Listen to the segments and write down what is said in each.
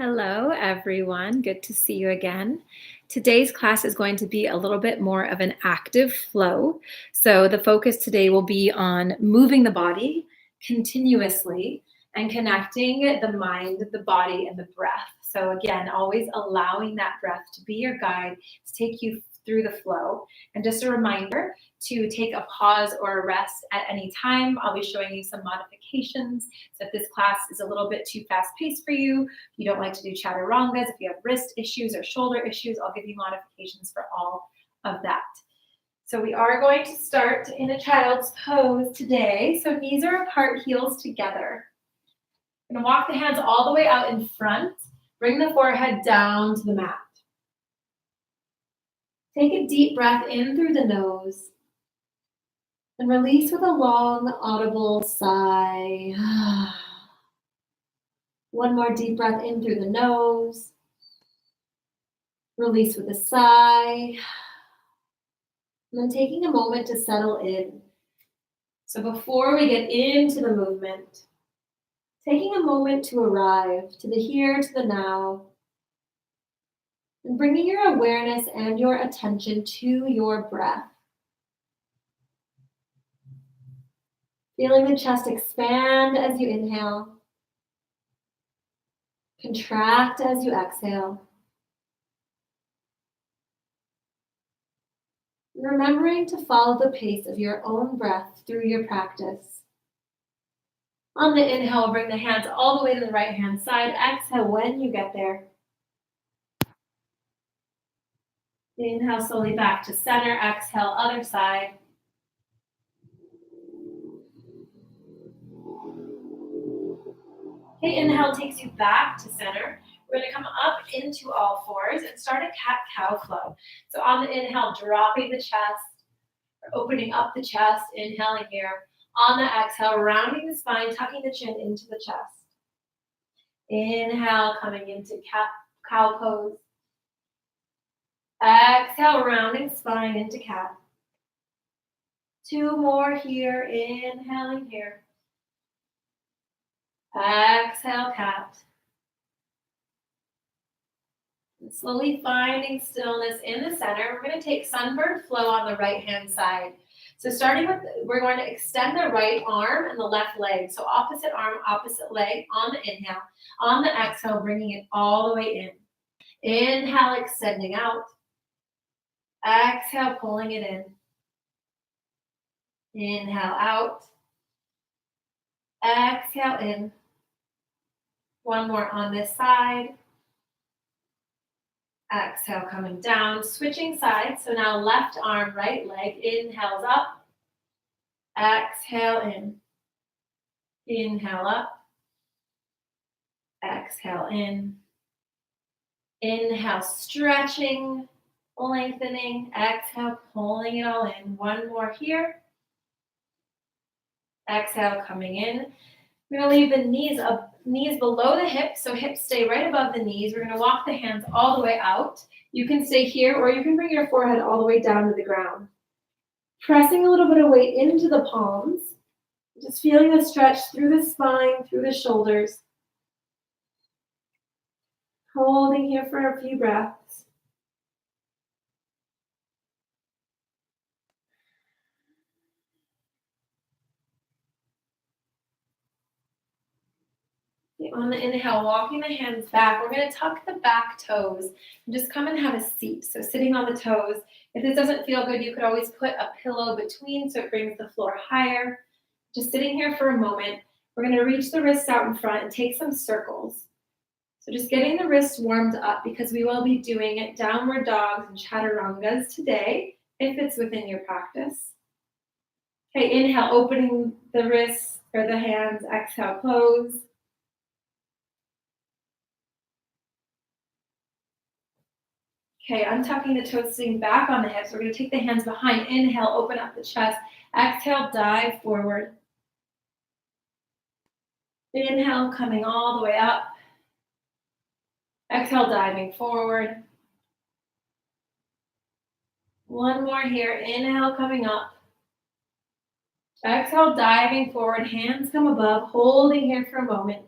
Hello, everyone. Good to see you again. Today's class is going to be a little bit more of an active flow. So, the focus today will be on moving the body continuously and connecting the mind, the body, and the breath. So, again, always allowing that breath to be your guide, to take you through the flow. And just a reminder to take a pause or a rest at any time. I'll be showing you some modifications. So, if this class is a little bit too fast paced for you, you don't like to do chaturangas, if you have wrist issues or shoulder issues, I'll give you modifications for all of that. So we are going to start in a child's pose today. So knees are apart, heels together. I'm going to walk the hands all the way out in front. Bring the forehead down to the mat. Take a deep breath in through the nose and release with a long, audible sigh. One more deep breath in through the nose. Release with a sigh. And then taking a moment to settle in. So before we get into the movement, taking a moment to arrive to the here, to the now, and bringing your awareness and your attention to your breath. Feeling the chest expand as you inhale, contract as you exhale. Remembering to follow the pace of your own breath through your practice. On the inhale, bring the hands all the way to the right hand side. Exhale when you get there. Inhale slowly back to center. Exhale, other side. Okay, inhale takes you back to center. We're going to come up into all fours and start a cat-cow flow. So on the inhale, dropping the chest, or opening up the chest, inhaling here. On the exhale, rounding the spine, tucking the chin into the chest. Inhale, coming into cat-cow pose. Exhale, rounding spine into cat. Two more here, inhaling here. Exhale, cat. And slowly finding stillness in the center. We're going to take sunbird flow on the right hand side. So starting with, we're going to extend the right arm and the left leg. So opposite arm, opposite leg on the inhale. On the exhale, bringing it all the way in. Inhale, extending out. Exhale, pulling it in. Inhale, out. Exhale, in. One more on this side. Exhale, coming down, switching sides. So now left arm, right leg, inhales up. Exhale in. Inhale up. Exhale in. Inhale, stretching, lengthening. Exhale, pulling it all in. One more here. Exhale, coming in. We're going to leave the knees below the hips, so hips stay right above the knees. We're going to walk the hands all the way out. You can stay here, or you can bring your forehead all the way down to the ground. Pressing a little bit of weight into the palms. Just feeling the stretch through the spine, through the shoulders. Holding here for a few breaths. On the inhale, walking the hands back, we're going to tuck the back toes and just come and have a seat. So sitting on the toes. If this doesn't feel good, you could always put a pillow between so it brings the floor higher. Just sitting here for a moment. We're going to reach the wrists out in front and take some circles. So just getting the wrists warmed up because we will be doing downward dogs and chaturangas today if it's within your practice. Okay, inhale, opening the wrists or the hands. Exhale, close. Okay, untucking the toes, sitting back on the hips. We're going to take the hands behind. Inhale, open up the chest. Exhale, dive forward. Inhale, coming all the way up. Exhale, diving forward. One more here. Inhale, coming up. Exhale, diving forward. Hands come above, holding here for a moment.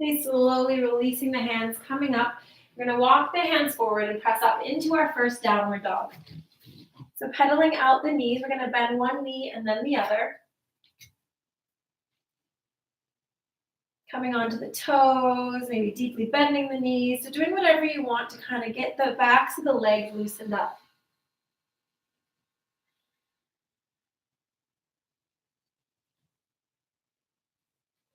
Okay, slowly releasing the hands, coming up. We're going to walk the hands forward and press up into our first downward dog. So pedaling out the knees, we're going to bend one knee and then the other. Coming onto the toes, maybe deeply bending the knees. So doing whatever you want to kind of get the backs of the legs loosened up.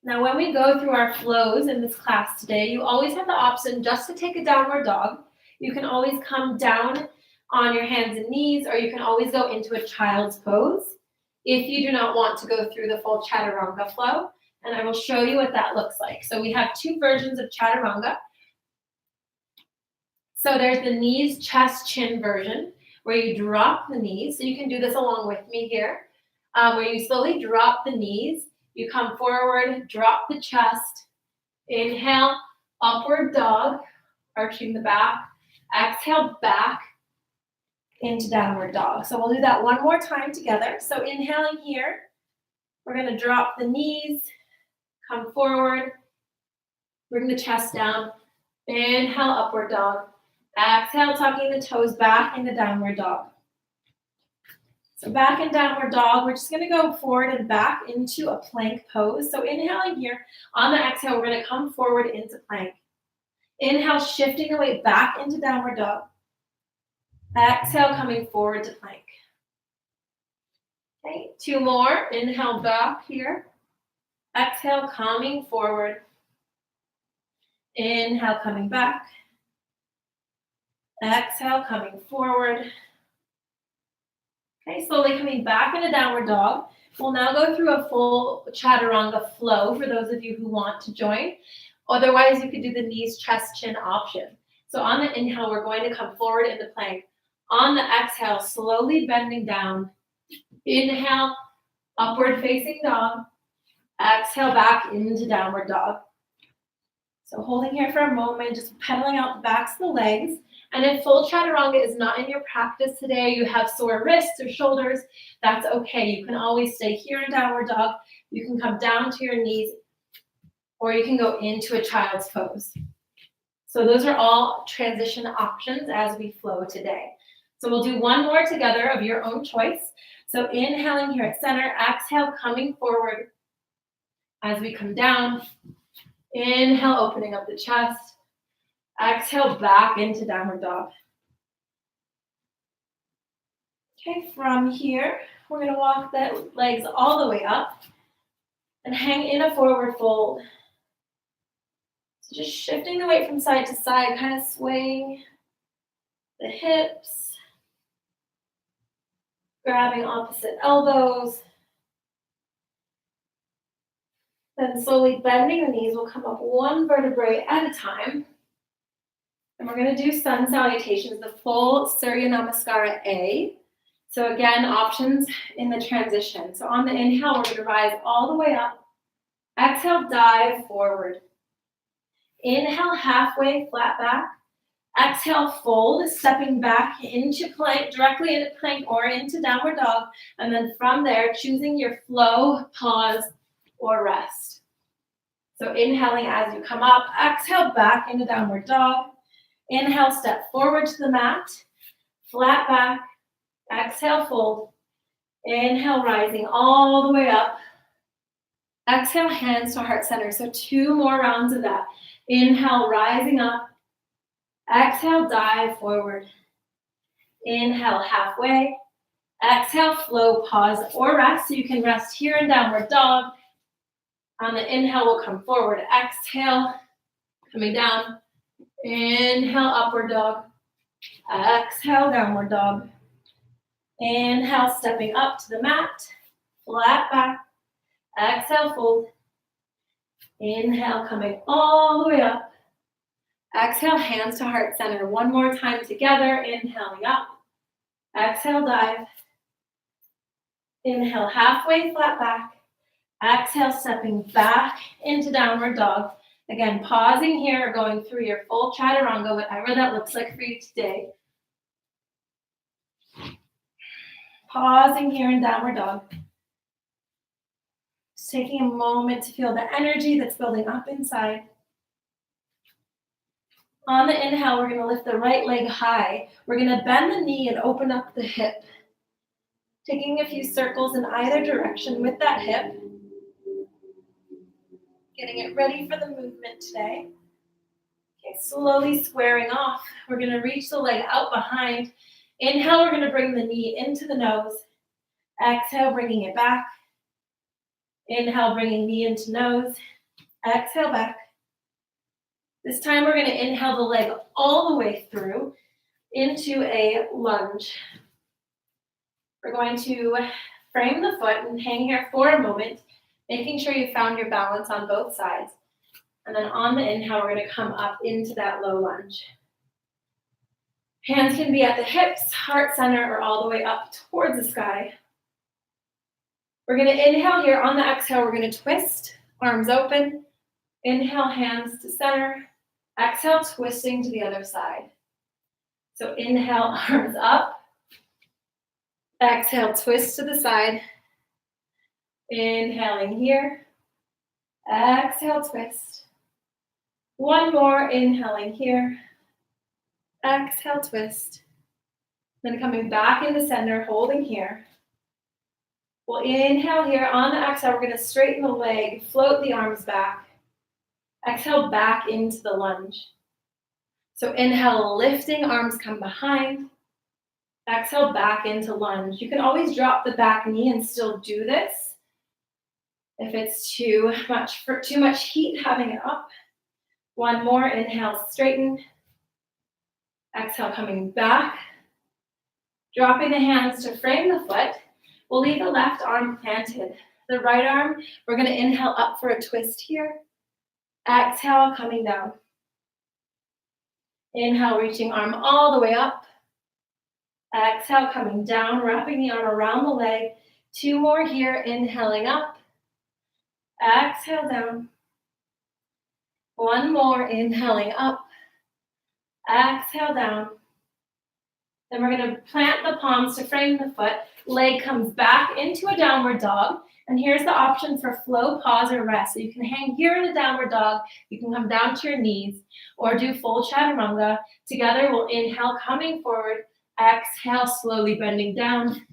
Now, when we go through our flows in this class today, you always have the option just to take a downward dog. You can always come down on your hands and knees, or you can always go into a child's pose if you do not want to go through the full chaturanga flow. And I will show you what that looks like. So we have two versions of chaturanga. So there's the knees, chest, chin version, where you drop the knees. So you can do this along with me here, where you slowly drop the knees. You come forward, drop the chest, inhale, upward dog, arching the back, exhale, back into downward dog. So we'll do that one more time together. So inhaling here, we're gonna drop the knees, come forward, bring the chest down, inhale, upward dog, exhale, tucking the toes back into downward dog. So back in downward dog, we're just gonna go forward and back into a plank pose. So inhaling here, on the exhale, we're gonna come forward into plank. Inhale, shifting the weight back into downward dog. Exhale, coming forward to plank. Okay, two more. Inhale back here. Exhale, coming forward. Inhale, coming back. Exhale, coming forward. Okay, slowly coming back into downward dog. We'll now go through a full chaturanga flow for those of you who want to join. Otherwise, you could do the knees, chest, chin option. So on the inhale, we're going to come forward into plank. On the exhale, slowly bending down. Inhale, upward facing dog. Exhale, back into downward dog. So holding here for a moment, just pedaling out the backs of the legs. And if full chaturanga is not in your practice today, you have sore wrists or shoulders, that's okay. You can always stay here in downward dog. You can come down to your knees, or you can go into a child's pose. So those are all transition options as we flow today. So we'll do one more together of your own choice. So inhaling here at center, exhale, coming forward as we come down. Inhale, opening up the chest. Exhale, back into downward dog. Okay, from here, we're going to walk the legs all the way up and hang in a forward fold. So just shifting the weight from side to side, kind of swaying the hips, grabbing opposite elbows. Then slowly bending the knees. We'll come up one vertebrae at a time. And we're going to do sun salutations, the full Surya Namaskara A. So again, options in the transition. So on the inhale, we're going to rise all the way up. Exhale, dive forward. Inhale, halfway, flat back. Exhale, fold, stepping back into plank, directly into plank or into downward dog. And then from there, choosing your flow, pause, or rest. So inhaling as you come up. Exhale, back into downward dog. Inhale, step forward to the mat, flat back, exhale, fold. Inhale, rising all the way up. Exhale, hands to heart center. So two more rounds of that. Inhale, rising up. Exhale, dive forward. Inhale, halfway. Exhale, flow, pause, or rest. So you can rest here in downward dog. On the inhale, we'll come forward. Exhale, coming down. Inhale, upward dog. Exhale, downward dog. Inhale, stepping up to the mat. Flat back. Exhale, fold. Inhale, coming all the way up. Exhale, hands to heart center. One more time together. Inhaling up. Exhale, dive. Inhale, halfway, flat back. Exhale, stepping back into downward dog. Again, pausing here, going through your full chaturanga, whatever that looks like for you today. Pausing here in downward dog. Just taking a moment to feel the energy that's building up inside. On the inhale, we're going to lift the right leg high. We're going to bend the knee and open up the hip. Taking a few circles in either direction with that hip. Getting it ready for the movement today. Okay, slowly squaring off. We're going to reach the leg out behind. Inhale, we're going to bring the knee into the nose. Exhale, bringing it back. Inhale, bringing knee into nose. Exhale, back. This time we're going to inhale the leg all the way through into a lunge. We're going to frame the foot and hang here for a moment, making sure you found your balance on both sides. And then on the inhale, we're going to come up into that low lunge. Hands can be at the hips, heart center, or all the way up towards the sky. We're going to inhale here. On the exhale, we're going to twist, arms open. Inhale, hands to center. Exhale, twisting to the other side. So inhale, arms up. Exhale, twist to the side. Inhaling here. Exhale, twist. One more, inhaling here. Exhale, twist. Then coming back into center, holding here. We'll inhale here. On the exhale, we're going to straighten the leg, float the arms back. Exhale, back into the lunge. So inhale, lifting, arms come behind. Exhale, back into lunge. You can always drop the back knee and still do this. If it's too much heat, having it up. One more, inhale, straighten. Exhale, coming back. Dropping the hands to frame the foot. We'll leave the left arm planted. The right arm, we're going to inhale up for a twist here. Exhale, coming down. Inhale, reaching arm all the way up. Exhale, coming down, wrapping the arm around the leg. Two more here, inhaling up. Exhale, down. One more, inhaling up. Exhale, down. Then we're going to plant the palms to frame the foot. Leg comes back into a downward dog. And here's the option for flow, pause, or rest. So you can hang here in a downward dog. You can come down to your knees or do full chaturanga. Together, we'll inhale, coming forward. Exhale, slowly bending down.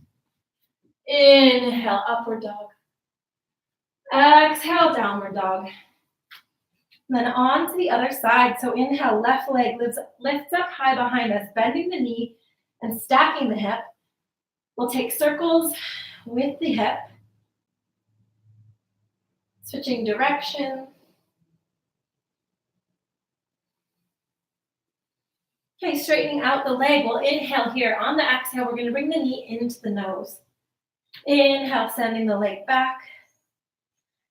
Inhale, upward dog. Exhale, downward dog. And then on to the other side. So inhale, left leg lifts up high behind us, bending the knee and stacking the hip. We'll take circles with the hip. Switching direction. Okay, straightening out the leg. We'll inhale here. On the exhale, we're going to bring the knee into the nose. Inhale, sending the leg back.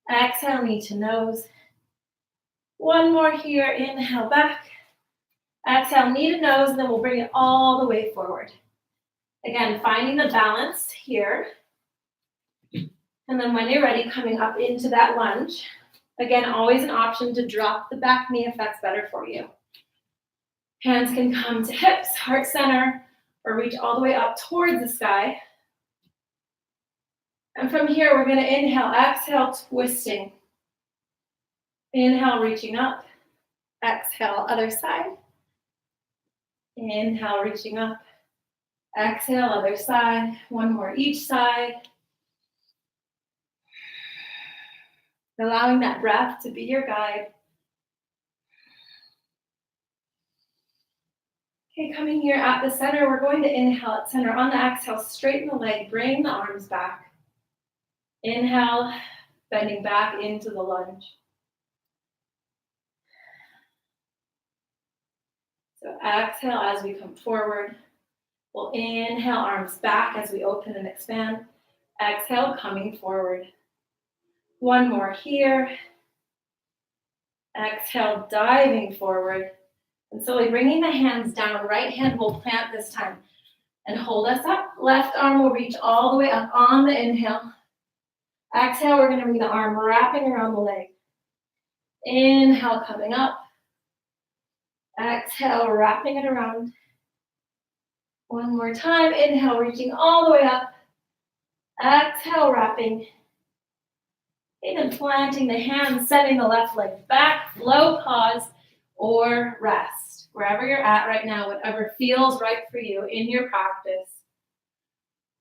Exhale, knee to nose. One more here. Inhale, back. Exhale, knee to nose, and then we'll bring it all the way forward. Again, finding the balance here. And then when you're ready, coming up into that lunge. Again, always an option to drop the back knee if that's better for you. Hands can come to hips, heart center, or reach all the way up towards the sky. And from here, we're going to inhale, exhale, twisting. Inhale, reaching up. Exhale, other side. Inhale, reaching up. Exhale, other side. One more each side. Allowing that breath to be your guide. Okay, coming here at the center, we're going to inhale at center. On the exhale, straighten the leg, bring the arms back. Inhale, bending back into the lunge. So exhale as we come forward. We'll inhale, arms back as we open and expand. Exhale, coming forward. One more here. Exhale, diving forward. And slowly bringing the hands down. Right hand will plant this time and hold us up. Left arm will reach all the way up on the inhale. Exhale, we're going to bring the arm wrapping around the leg. Inhale, coming up. Exhale, wrapping it around. One more time. Inhale, reaching all the way up. Exhale, wrapping. And then planting the hands, sending the left leg back, flow, pause, or rest. wherever you're at right now, whatever feels right for you in your practice.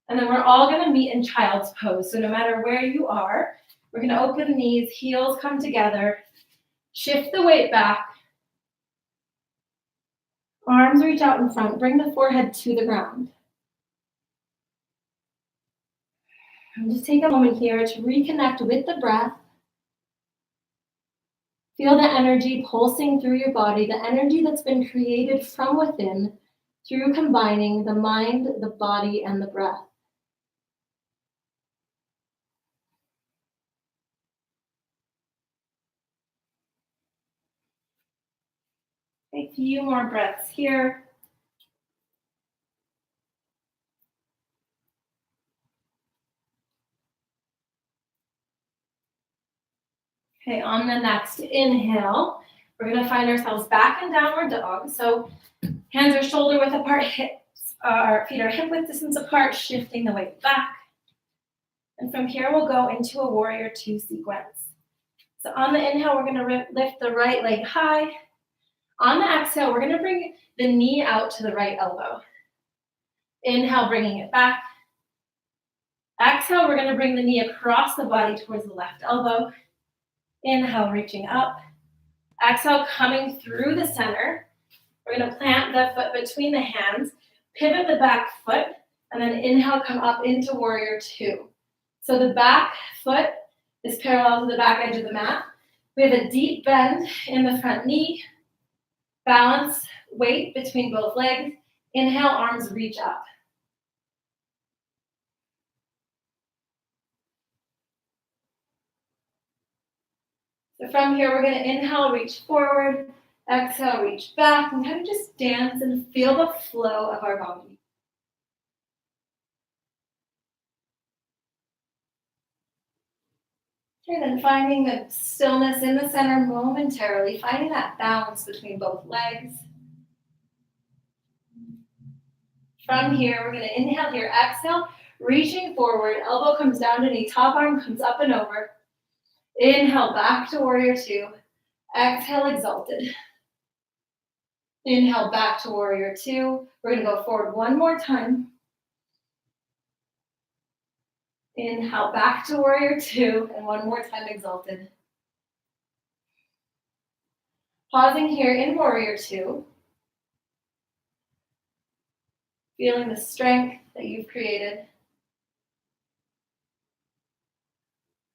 And then we're all going to meet in child's pose. So no matter where you are, we're going to open the knees, heels come together, shift the weight back, arms reach out in front, bring the forehead to the ground. And just take a moment here to reconnect with the breath. Feel the energy pulsing through your body, the energy that's been created from within through combining the mind, the body, and the breath. A few more breaths here. Okay, on the next inhale, we're going to find ourselves back in downward dog. So hands are shoulder width apart, our feet are hip width distance apart, shifting the weight back. And from here, we'll go into a warrior two sequence. So on the inhale, we're going to lift the right leg high. On the exhale, we're going to bring the knee out to the right elbow. Inhale, bringing it back. Exhale, we're going to bring the knee across the body towards the left elbow. Inhale, reaching up. Exhale, coming through the center. We're going to plant the foot between the hands, pivot the back foot, and then inhale, come up into warrior two. So the back foot is parallel to the back edge of the mat. We have a deep bend in the front knee. Balance weight between both legs. Inhale, arms reach up. So from here, we're going to inhale, reach forward. Exhale, reach back, and kind of just dance and feel the flow of our body. Okay, then finding the stillness in the center momentarily, finding that balance between both legs. From here, we're going to inhale here, exhale, reaching forward, elbow comes down to knee, top arm comes up and over. Inhale, back to warrior two. Exhale, exalted. Inhale, back to warrior two. We're going to go forward one more time. Inhale, back to warrior two, and one more time, exalted. Pausing here in warrior two. Feeling the strength that you've created.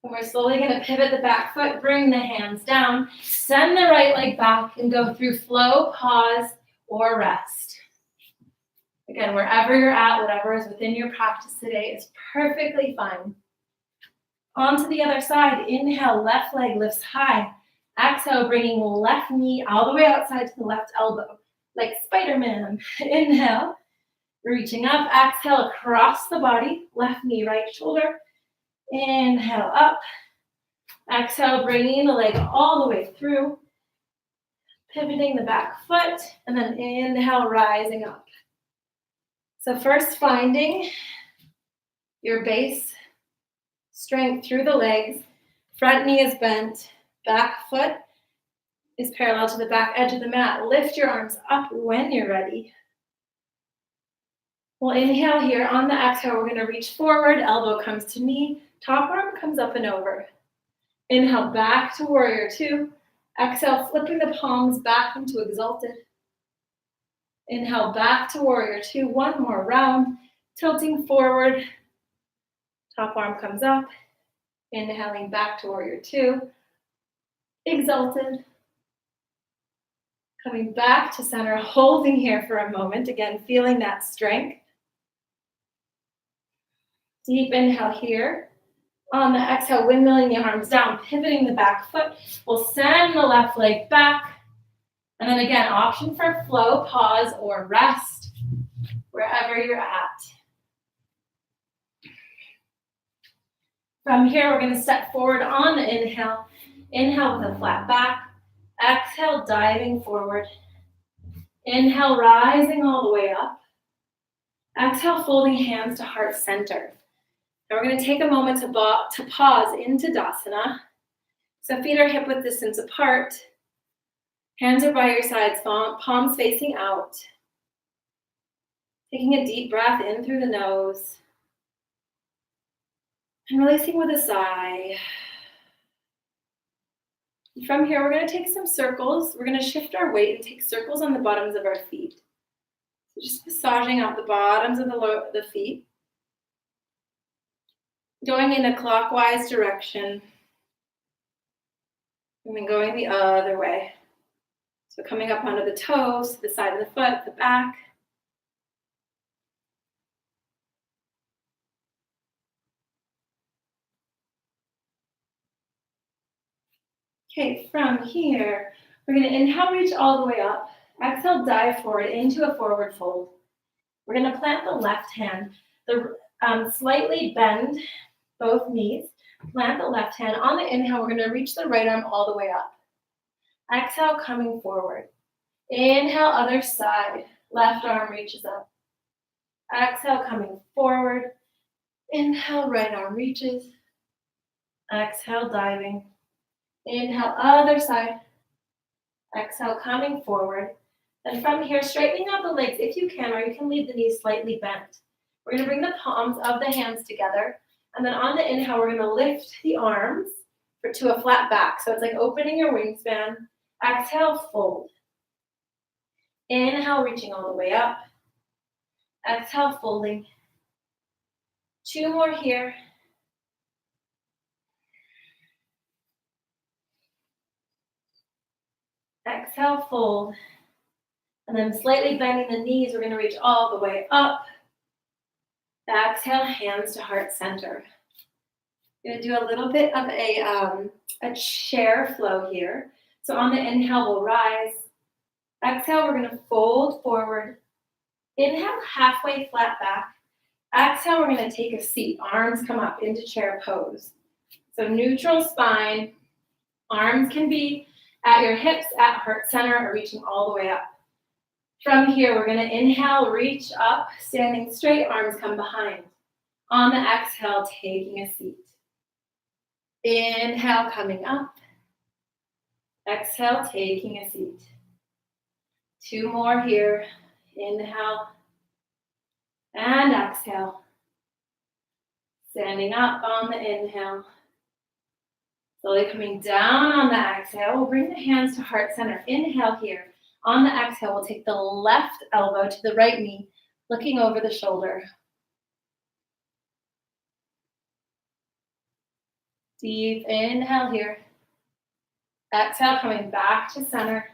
And we're slowly going to pivot the back foot, bring the hands down, send the right leg back, and go through flow, pause, or rest. Again, wherever you're at, whatever is within your practice today is perfectly fine. On to the other side. Inhale, left leg lifts high. Exhale, bringing left knee all the way outside to the left elbow, like Spider-Man. Inhale, reaching up. Exhale, across the body, left knee, right shoulder. Inhale, up. Exhale, bringing the leg all the way through. Pivoting the back foot, and then inhale, rising up. So first finding your base strength through the legs. Front knee is bent. Back foot is parallel to the back edge of the mat. Lift your arms up when you're ready. We'll inhale here. On the exhale, we're going to reach forward. Elbow comes to knee. Top arm comes up and over. Inhale, back to warrior two. Exhale, flipping the palms back into exalted. Inhale, back to warrior two. One more round. Tilting forward. Top arm comes up. Inhaling back to warrior two. Exalted. Coming back to center, holding here for a moment. Again, feeling that strength. Deep inhale here. On the exhale, windmilling the arms down, pivoting the back foot. We'll send the left leg back. And then again, option for flow, pause, or rest, wherever you're at. From here, we're going to step forward on the inhale. Inhale with a flat back. Exhale, diving forward. Inhale, rising all the way up. Exhale, folding hands to heart center. And we're going to take a moment to pause into Tadasana. So feet are hip width distance apart. Hands are by your sides, palms facing out. Taking a deep breath in through the nose. And releasing with a sigh. From here, we're going to take some circles. We're going to shift our weight and take circles on the bottoms of our feet. So just massaging out the bottoms of the feet. Going in a clockwise direction. And then going the other way. So coming up onto the toes, to the side of the foot, the back. Okay, from here, we're going to inhale, reach all the way up. Exhale, dive forward into a forward fold. We're going to plant the left hand, slightly bend both knees. Plant the left hand. On the inhale, we're going to reach the right arm all the way up. Exhale, coming forward. Inhale, other side. Left arm reaches up. Exhale, coming forward. Inhale, right arm reaches. Exhale, diving. Inhale, other side. Exhale, coming forward. And from here, straightening out the legs if you can, or you can leave the knees slightly bent. We're going to bring the palms of the hands together. And then on the inhale, we're going to lift the arms to a flat back. So it's like opening your wingspan. Exhale, fold. Inhale, reaching all the way up. Exhale, folding. 2 more here. Exhale, fold. And then slightly bending the knees, we're going to reach all the way up. Exhale, hands to heart center. We're going to do a little bit of a chair flow here. So on the inhale, we'll rise. Exhale, we're going to fold forward. Inhale, halfway flat back. Exhale, we're going to take a seat. Arms come up into chair pose. So neutral spine. Arms can be at your hips, at heart center, or reaching all the way up. From here, we're going to inhale, reach up, standing straight, arms come behind. On the exhale, taking a seat. Inhale, coming up. Exhale, taking a seat. 2 more here. Inhale and exhale. Standing up on the inhale. Slowly coming down on the exhale. We'll bring the hands to heart center. Inhale here. On the exhale, we'll take the left elbow to the right knee, looking over the shoulder. Deep inhale here. Exhale, coming back to center.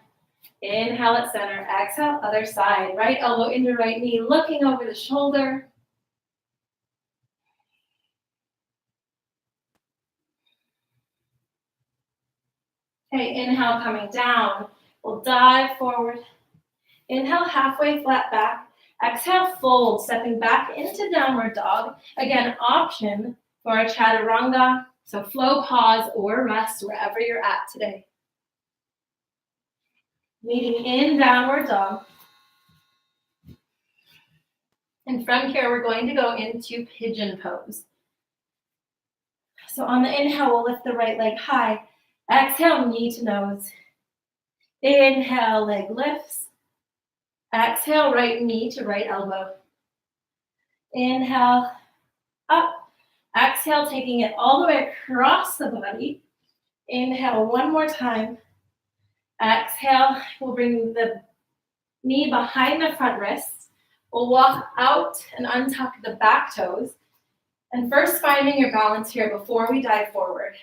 Inhale at center. Exhale, other side. Right elbow into right knee, looking over the shoulder. Okay, inhale, coming down. We'll dive forward. Inhale, halfway flat back. Exhale, fold, stepping back into downward dog. Again, option for a chaturanga. So flow, pause, or rest wherever you're at today. Meeting in downward dog. And from here, we're going to go into pigeon pose. So on the inhale, we'll lift the right leg high. Exhale, knee to nose. Inhale, leg lifts. Exhale, right knee to right elbow. Inhale, up. Exhale, taking it all the way across the body. Inhale, one more time. Exhale, we'll bring the knee behind the front wrists. We'll walk out and untuck the back toes. And first finding your balance here before we dive forward.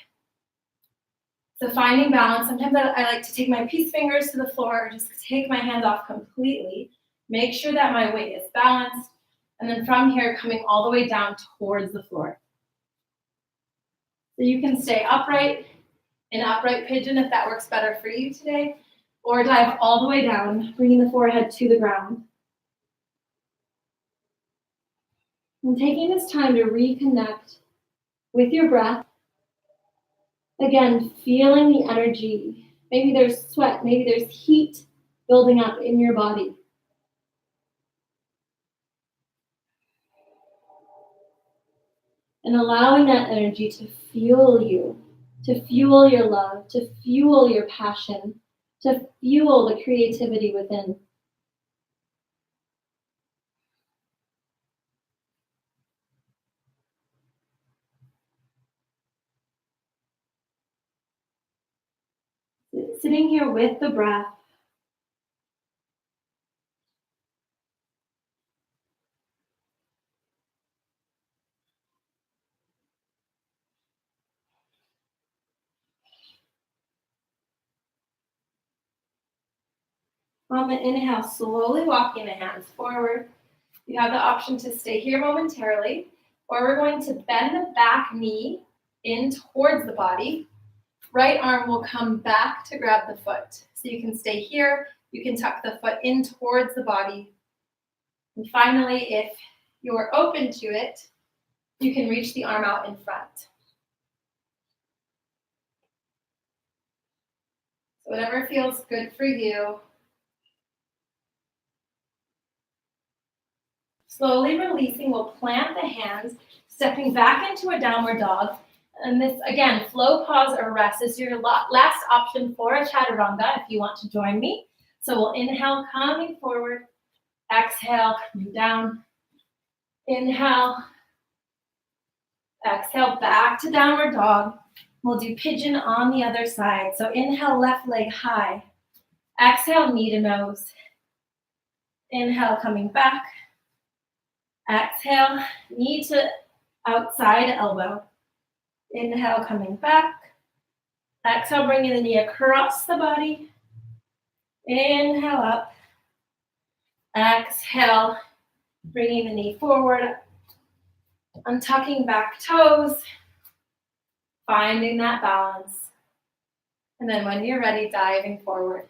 So finding balance, sometimes I like to take my peace fingers to the floor or just take my hands off completely. Make sure that my weight is balanced. And then from here, coming all the way down towards the floor. So you can stay upright in upright pigeon if that works better for you today, or dive all the way down, bringing the forehead to the ground. And taking this time to reconnect with your breath. Again, feeling the energy. Maybe there's sweat, maybe there's heat building up in your body. And allowing that energy to fuel you, to fuel your love, to fuel your passion, to fuel the creativity within. Sitting here with the breath. On the inhale, slowly walking the hands forward. You have the option to stay here momentarily, or we're going to bend the back knee in towards the body. Right arm will come back to grab the foot. So you can stay here, you can tuck the foot in towards the body. And finally, if you're open to it, you can reach the arm out in front. So whatever feels good for you. Slowly releasing, we'll plant the hands, stepping back into a downward dog. And this, again, flow, pause, or rest is your last option for a chaturanga if you want to join me. So we'll inhale, coming forward. Exhale, coming down. Inhale. Exhale, back to downward dog. We'll do pigeon on the other side. So inhale, left leg high. Exhale, knee to nose. Inhale, coming back. Exhale, knee to outside elbow. Inhale, coming back. Exhale, bringing the knee across the body. Inhale up. Exhale, bringing the knee forward. Untucking back toes. Finding that balance. And then when you're ready, diving forward.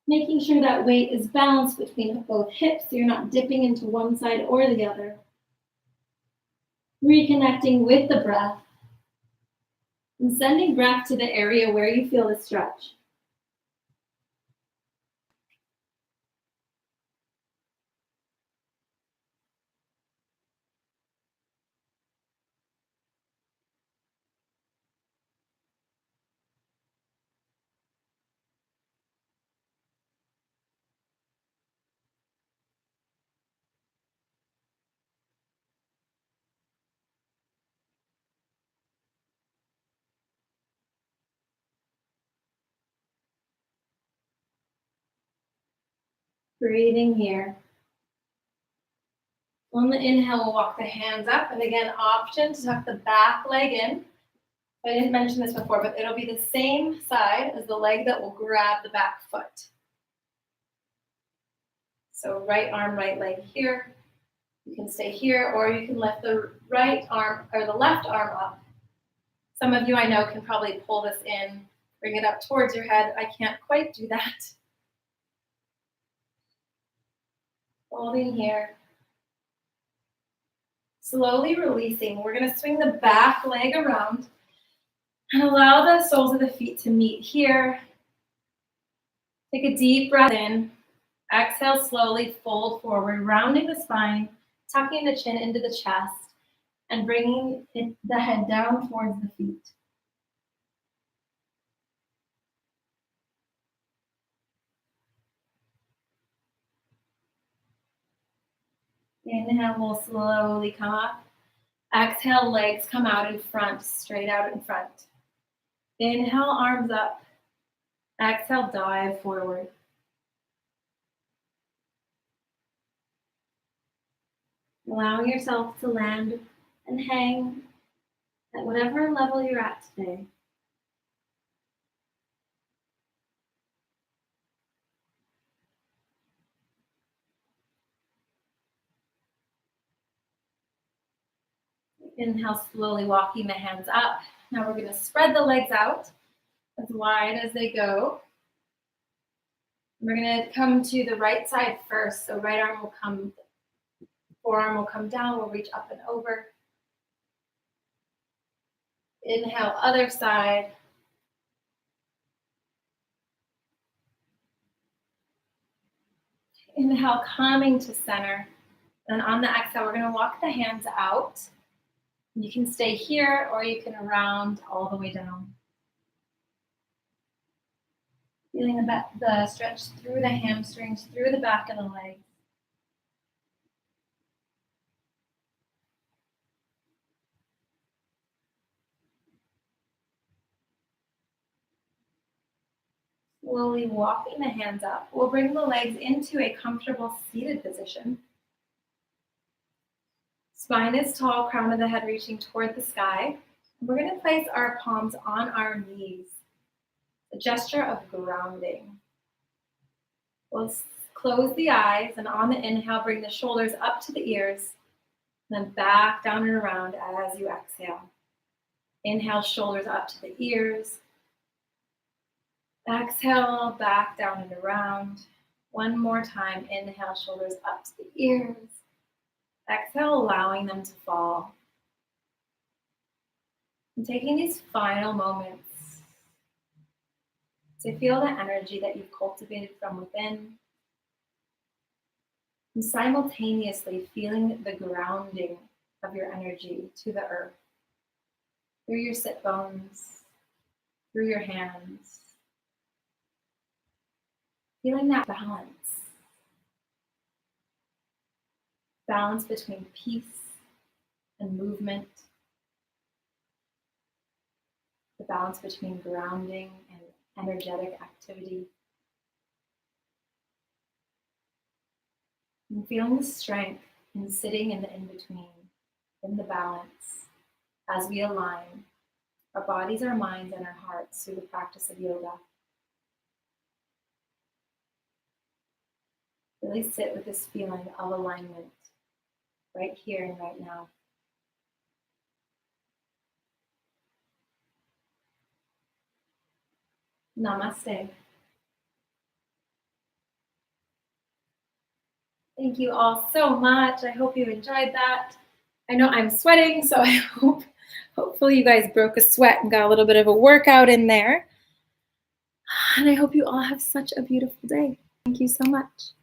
Making sure that weight is balanced between both hips so you're not dipping into one side or the other. Reconnecting with the breath. And sending breath to the area where you feel the stretch. Breathing here. On the inhale, we'll walk the hands up. And again, option to tuck the back leg in. I didn't mention this before, but it'll be the same side as the leg that will grab the back foot. So right arm, right leg here. You can stay here, or you can lift the right arm or the left arm up. Some of you I know can probably pull this in, bring it up towards your head. I can't quite do that. Holding here. Slowly releasing. We're going to swing the back leg around and allow the soles of the feet to meet here. Take a deep breath in. Exhale, slowly fold forward, rounding the spine, tucking the chin into the chest, and bringing the head down towards the feet. Inhale, we'll slowly come up. Exhale, legs come out in front, straight out in front. Inhale, arms up. Exhale, dive forward. Allowing yourself to land and hang at whatever level you're at today. Inhale, slowly walking the hands up. Now we're going to spread the legs out as wide as they go. We're going to come to the right side first. So right arm will come, forearm will come down. We'll reach up and over. Inhale, other side. Inhale, coming to center. And on the exhale, we're going to walk the hands out. You can stay here or you can round all the way down. Feeling the stretch through the hamstrings, through the back of the legs. Slowly walking the hands up. We'll bring the legs into a comfortable seated position. Spine is tall, crown of the head reaching toward the sky. We're going to place our palms on our knees, a gesture of grounding. We'll close the eyes, and on the inhale, bring the shoulders up to the ears, then back down and around as you exhale. Inhale, shoulders up to the ears. Exhale, back down and around. One more time, inhale, shoulders up to the ears. Exhale, allowing them to fall. And taking these final moments to feel the energy that you've cultivated from within, and simultaneously feeling the grounding of your energy to the earth, through your sit bones, through your hands, feeling that balance between peace and movement, the balance between grounding and energetic activity. And feeling the strength in sitting in the in-between, in the balance, as we align our bodies, our minds, and our hearts through the practice of yoga. Really sit with this feeling of alignment right here and right now. Namaste. Thank you all so much. I hope you enjoyed that. I know I'm sweating, so I hopefully you guys broke a sweat and got a little bit of a workout in there. And I hope you all have such a beautiful day. Thank you so much.